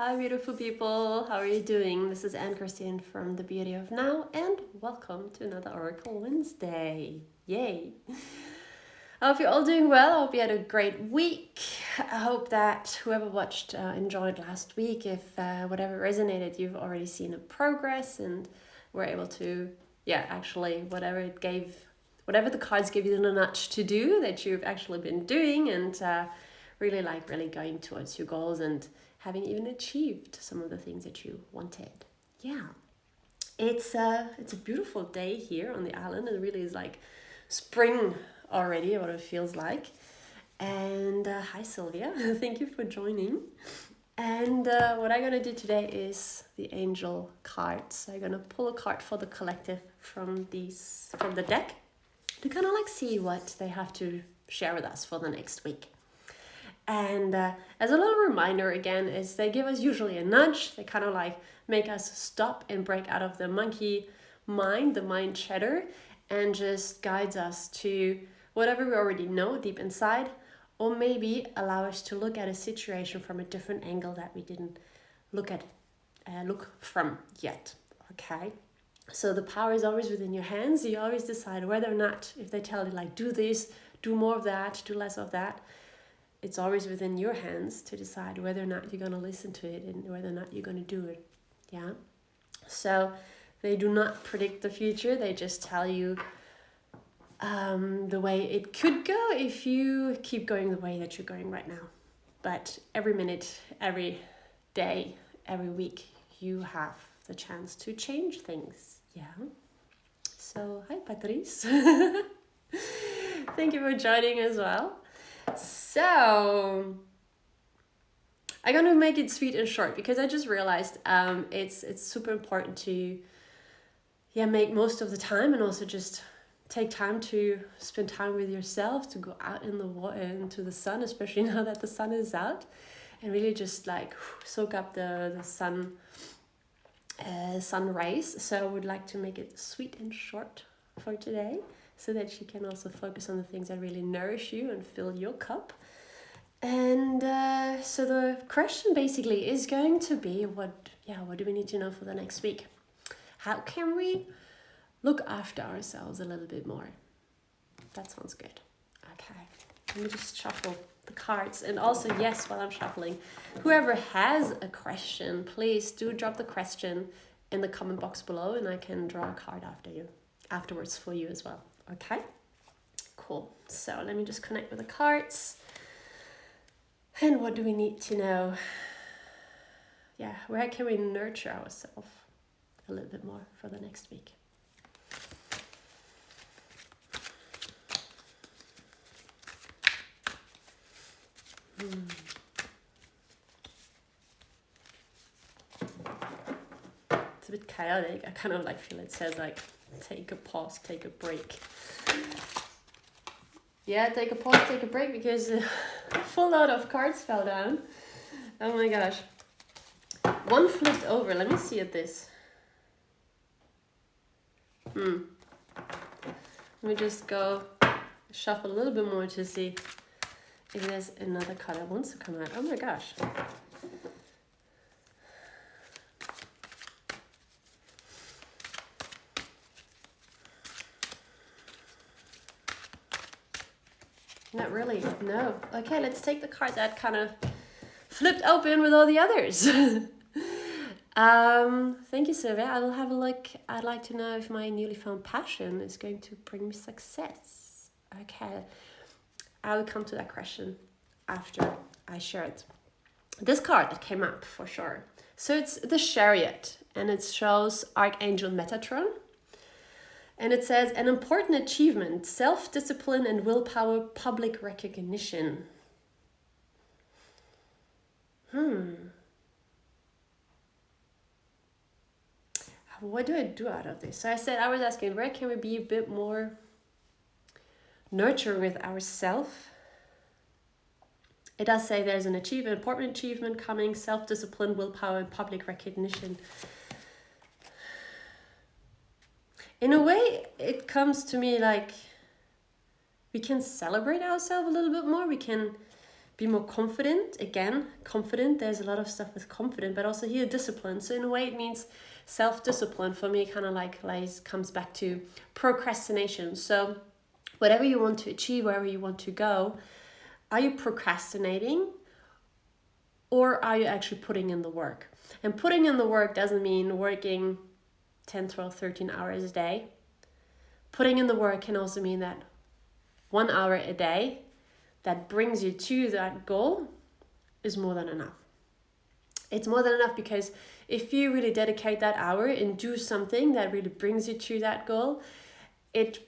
Hi beautiful people, how are you doing? This is Anne-Christin from The Beauty of Now and welcome to another Oracle Wednesday. Yay! I hope you're all doing well. I hope you had a great week. I hope that whoever watched enjoyed last week. If whatever resonated, you've already seen a progress and were able to, actually whatever the cards give you the nudge to do, that you've actually been doing and really going towards your goals and having even achieved some of the things that you wanted. Yeah, it's a beautiful day here on the island. It really is like spring already, what it feels like. And hi Sylvia, thank you for joining. And what I'm gonna do today is the angel cards. I'm gonna pull a card for the collective from the deck to kind of like see what they have to share with us for the next week. And as a little reminder again, is they give us usually a nudge. They kind of like make us stop and break out of the monkey mind, the mind chatter, and just guides us to whatever we already know deep inside, or maybe allow us to look at a situation from a different angle that we didn't look from yet. Okay. So the power is always within your hands. You always decide whether or not, if they tell you like, do this, do more of that, do less of that, it's always within your hands to decide whether or not you're going to listen to it and whether or not you're going to do it. Yeah. So they do not predict the future. They just tell you the way it could go if you keep going the way that you're going right now. But every minute, every day, every week, you have the chance to change things. Yeah. So, hi Patrice. Thank you for joining as well. So I'm gonna make it sweet and short because I just realized it's super important to make most of the time and also just take time to spend time with yourself, to go out in the water into the sun, especially now that the sun is out, and really just like soak up the sun rays. So I would like to make it sweet and short for today, so that you can also focus on the things that really nourish you and fill your cup. And so the question basically is going to be, what do we need to know for the next week? How can we look after ourselves a little bit more? That sounds good. Okay, let me just shuffle the cards. And also, yes, while I'm shuffling, whoever has a question, please do drop the question in the comment box below and I can draw a card afterwards for you as well. Okay, cool. So let me just connect with the cards. And what do we need to know? Yeah, where can we nurture ourselves a little bit more for the next week? It's a bit chaotic. I kind of like feel it says like, take a pause, take a break. Yeah, take a pause, take a break, because a full load of cards fell down. Oh my gosh. One flipped over. Let me see at this. Let me just go shuffle a little bit more to see if there's another card that wants to come out. Oh my gosh. Not really, no. Okay, let's take the card that kind of flipped open with all the others. Thank you, Sylvia. I will have a look. I'd like to know if my newly found passion is going to bring me success. Okay, I will come to that question after I share it. This card that came up for sure. So it's the Chariot, and it shows Archangel Metatron. And it says, an important achievement, self-discipline and willpower, public recognition. What do I do out of this? So I was asking, where can we be a bit more nurturing with ourselves? It does say there's an important achievement coming, self-discipline, willpower, and public recognition. In a way, it comes to me like we can celebrate ourselves a little bit more. We can be more confident. Again, confident, there's a lot of stuff with confident, but also here discipline. So in a way it means self-discipline. For me, kind of like comes back to procrastination. So whatever you want to achieve, wherever you want to go, are you procrastinating or are you actually putting in the work? And putting in the work doesn't mean working 10, 12, 13 hours a day. Putting in the work can also mean that 1 hour a day that brings you to that goal is more than enough. It's more than enough because if you really dedicate that hour and do something that really brings you to that goal, it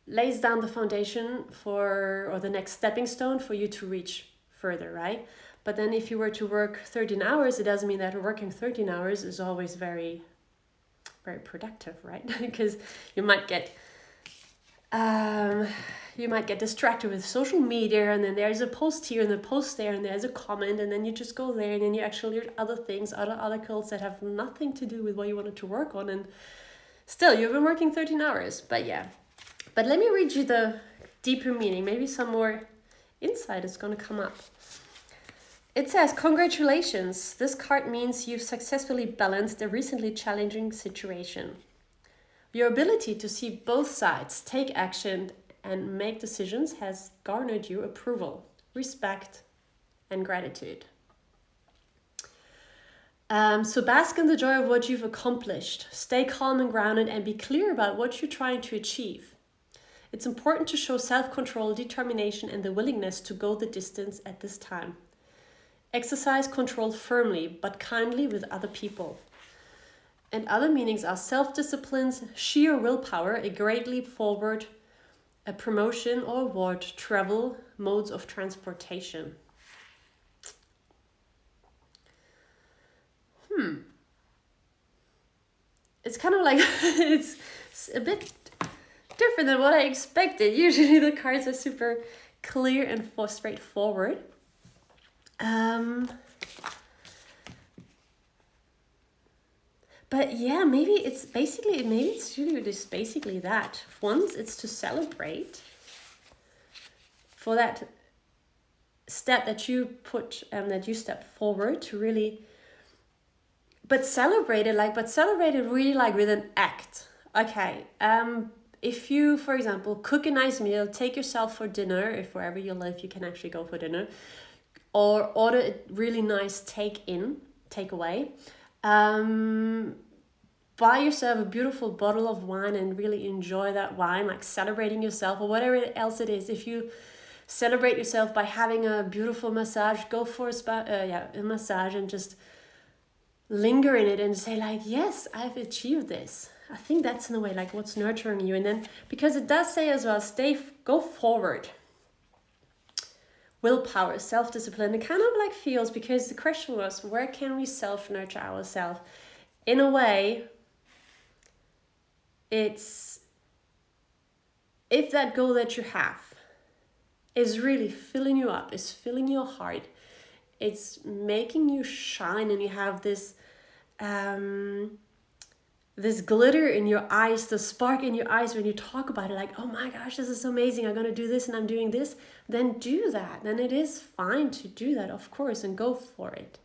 lays down the foundation or the next stepping stone for you to reach further, right? But then if you were to work 13 hours, it doesn't mean that working 13 hours is always very, very productive, right? Because you might get distracted with social media, and then there's a post here and a post there, and there's a comment, and then you just go there, and then you actually learn other things, other articles that have nothing to do with what you wanted to work on, and still you've been working 13 hours. But yeah, but let me read you the deeper meaning. Maybe some more insight is going to come up. It says, congratulations. This card means you've successfully balanced a recently challenging situation. Your ability to see both sides, take action, and make decisions has garnered you approval, respect, and gratitude. So bask in the joy of what you've accomplished. Stay calm and grounded and be clear about what you're trying to achieve. It's important to show self-control, determination, and the willingness to go the distance at this time. Exercise control firmly, but kindly with other people. And other meanings are self-discipline, sheer willpower, a great leap forward, a promotion or award, travel, modes of transportation. It's kind of like, it's a bit different than what I expected. Usually the cards are super clear and straightforward. But yeah, maybe it's really just basically that. Once it's to celebrate for that step that you put, that you step forward to really, but celebrate it really like with an act. Okay, if you, for example, cook a nice meal, take yourself for dinner, if wherever you live you can actually go for dinner, or order a really nice takeaway. Buy yourself a beautiful bottle of wine and really enjoy that wine, like celebrating yourself or whatever else it is. If you celebrate yourself by having a beautiful massage, go for a massage and just linger in it and say like, yes, I've achieved this. I think that's in a way like what's nurturing you. And then because it does say as well, go forward. Willpower, self-discipline, it kind of like feels, because the question was, where can we self-nurture ourselves? In a way, it's if that goal that you have is really filling you up, is filling your heart, it's making you shine, and you have this this glitter in your eyes, the spark in your eyes when you talk about it, like, oh my gosh, this is amazing, I'm going to do this and I'm doing this, then do that. Then it is fine to do that, of course, and go for it.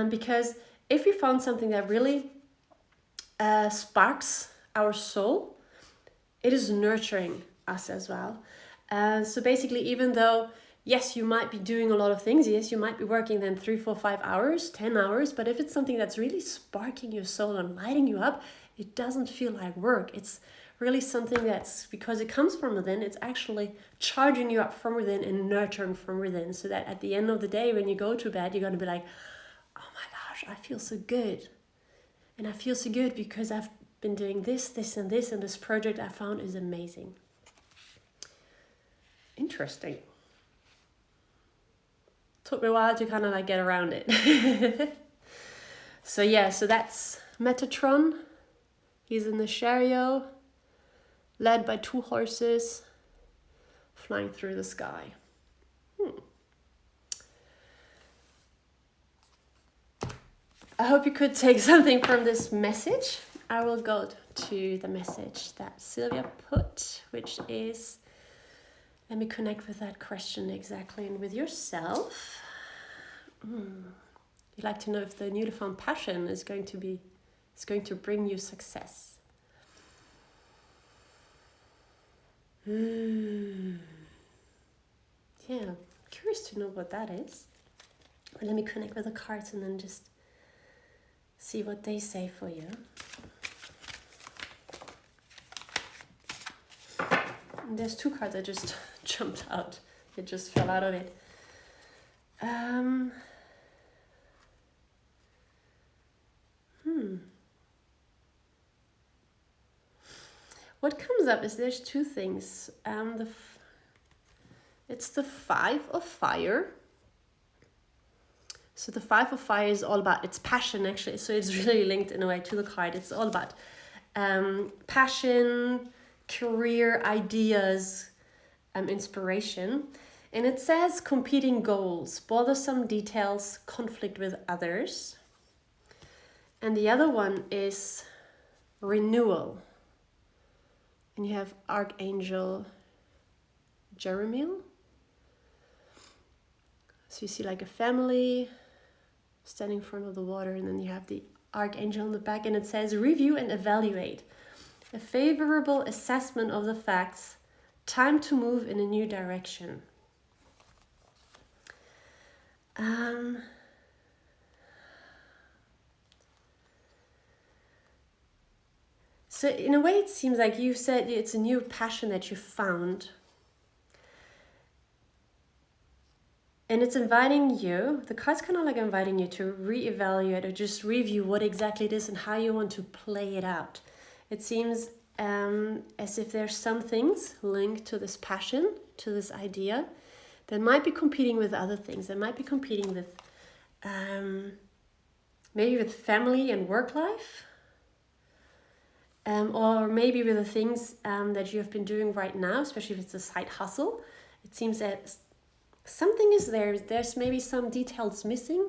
Because if we found something that really sparks our soul, it is nurturing us as well. So basically, even though, yes, you might be doing a lot of things, yes, you might be working then 3, 4, 5 hours, 10 hours, but if it's something that's really sparking your soul and lighting you up, it doesn't feel like work. It's really something that's, because it comes from within, it's actually charging you up from within and nurturing from within, so that at the end of the day, when you go to bed, you're going to be like, oh my gosh, I feel so good. And I feel so good because I've been doing this, this, and this, and this project I found is amazing. Interesting. Took me a while to kind of like get around it. So that's Metatron. He's in the chariot, led by 2 horses, flying through the sky. I hope you could take something from this message. I will go to the message that Sylvia put, which is Let me connect with that question exactly and with yourself. You'd like to know if the newly found passion is going to bring you success. Yeah, curious to know what that is. But let me connect with the cards and then just see what they say for you. And there's two cards that just jumped out. It just fell out of it. What comes up is there's two things. It's the Five of Fire. So the Five of Fire is all about, it's passion actually. So it's really linked in a way to the card. It's all about passion, career, ideas, inspiration. And it says competing goals, bothersome details, conflict with others. And the other one is renewal. And you have Archangel Jeremiel. So you see like a family standing in front of the water, and then you have the Archangel in the back, and it says review and evaluate. A favorable assessment of the facts. Time to move in a new direction. So in a way it seems like you said it's a new passion that you found. And it's inviting you, the card's kind of like inviting you to reevaluate or just review what exactly it is and how you want to play it out. It seems as if there's some things linked to this passion, to this idea, that might be competing with other things. That might be competing with maybe with family and work life. Or maybe with the things that you have been doing right now, especially if it's a side hustle. It seems that something is there. There's maybe some details missing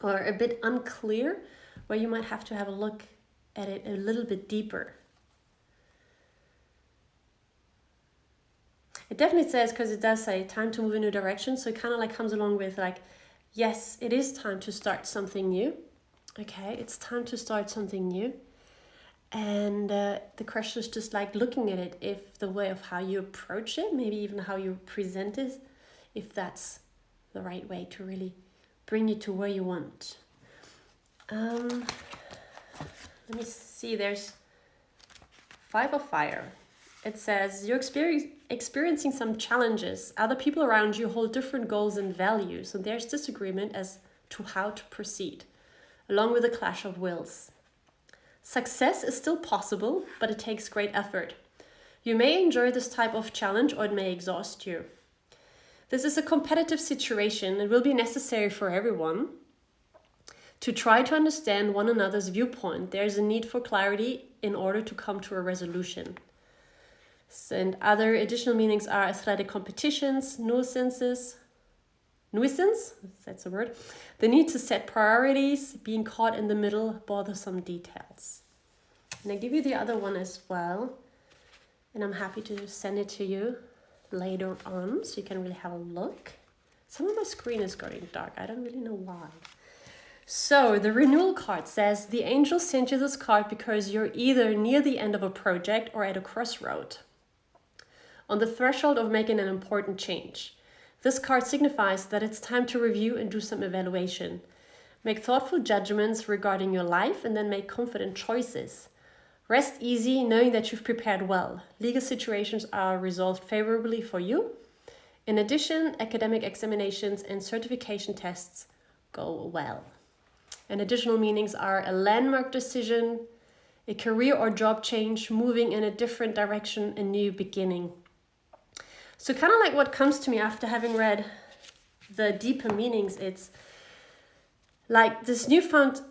or a bit unclear, where you might have to have a look at it a little bit deeper. It definitely says, because it does say time to move in a new direction, so it kind of like comes along with like, yes, it is time to start something new. Okay, it's time to start something new. And the question is just like looking at it, if the way of how you approach it, maybe even how you present it, if that's the right way to really bring you to where you want. Let me see, there's Five of Fire. It says you're experiencing some challenges. Other people around you hold different goals and values, and there's disagreement as to how to proceed, along with a clash of wills. Success is still possible, but it takes great effort. You may enjoy this type of challenge, or it may exhaust you. This is a competitive situation. It will be necessary for everyone to try to understand one another's viewpoint. There's a need for clarity in order to come to a resolution. And other additional meanings are athletic competitions, nuisance, that's a word. The need to set priorities, being caught in the middle, bothersome details. And I give you the other one as well. And I'm happy to send it to you later on, so you can really have a look. Some of my screen is going dark. I don't really know why. So the renewal card says, the angel sent you this card because you're either near the end of a project or at a crossroad, on the threshold of making an important change. This card signifies that it's time to review and do some evaluation. Make thoughtful judgments regarding your life and then make confident choices. Rest easy, knowing that you've prepared well. Legal situations are resolved favorably for you. In addition, academic examinations and certification tests go well. And additional meanings are a landmark decision, a career or job change, moving in a different direction, a new beginning. So kind of like what comes to me after having read the deeper meanings, it's like this newfound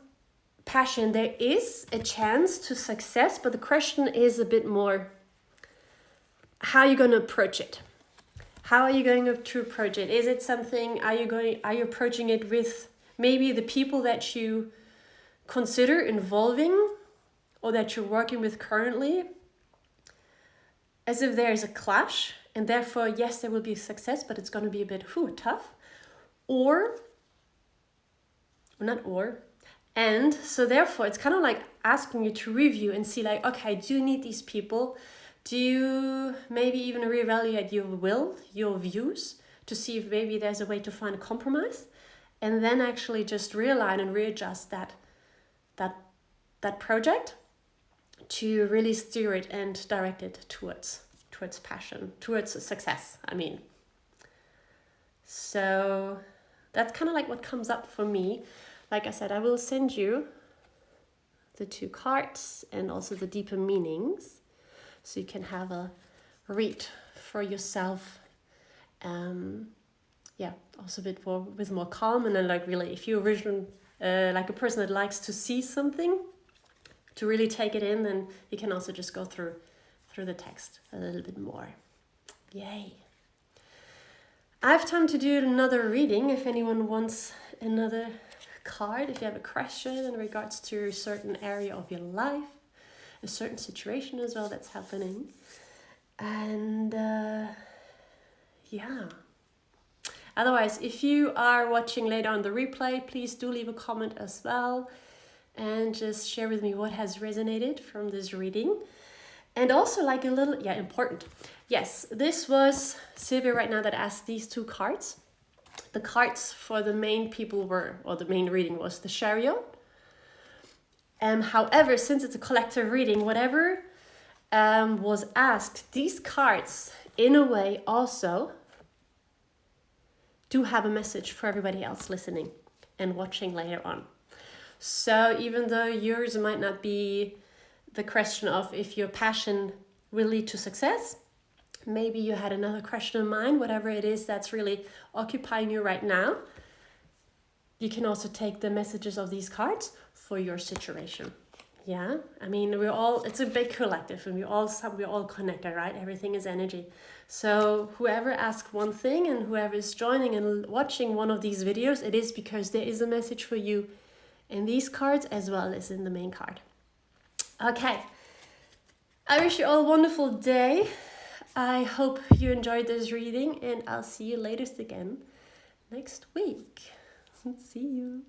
passion. There is a chance to success, but the question is a bit more, how are you going to approach it? How are you going to approach it? Is it something, are you approaching it with maybe the people that you consider involving or that you're working with currently, as if there is a clash and therefore, yes, there will be success, but it's going to be a bit tough. Or not or, and so therefore it's kind of like asking you to review and see like, okay, do you need these people? Do you maybe even reevaluate your will, your views, to see if maybe there's a way to find a compromise, and then actually just realign and readjust that project to really steer it and direct it towards passion, towards success, I mean. So that's kind of like what comes up for me. Like I said, I will send you the 2 cards and also the deeper meanings, so you can have a read for yourself. Also a bit more with more calm, and then like really, if you're like a person that likes to see something, to really take it in, then you can also just go through the text a little bit more. Yay! I have time to do another reading if anyone wants another card, if you have a question in regards to a certain area of your life, a certain situation as well that's happening. And otherwise, if you are watching later on the replay, please do leave a comment as well and just share with me what has resonated from this reading. And also like a little, important. Yes, this was Sylvia right now that asked these 2 cards. The cards for the main people the main reading was the Chariot. However, since it's a collective reading, whatever was asked, these cards in a way also do have a message for everybody else listening and watching later on. So even though yours might not be the question of if your passion will lead to success, maybe you had another question in mind, whatever it is that's really occupying you right now, you can also take the messages of these cards for your situation. Yeah, I mean, it's a big collective, and we're all connected, right? Everything is energy. So whoever asks one thing and whoever is joining and watching one of these videos, it is because there is a message for you in these cards as well as in the main card. Okay, I wish you all a wonderful day. I hope you enjoyed this reading, and I'll see you later again next week. See you.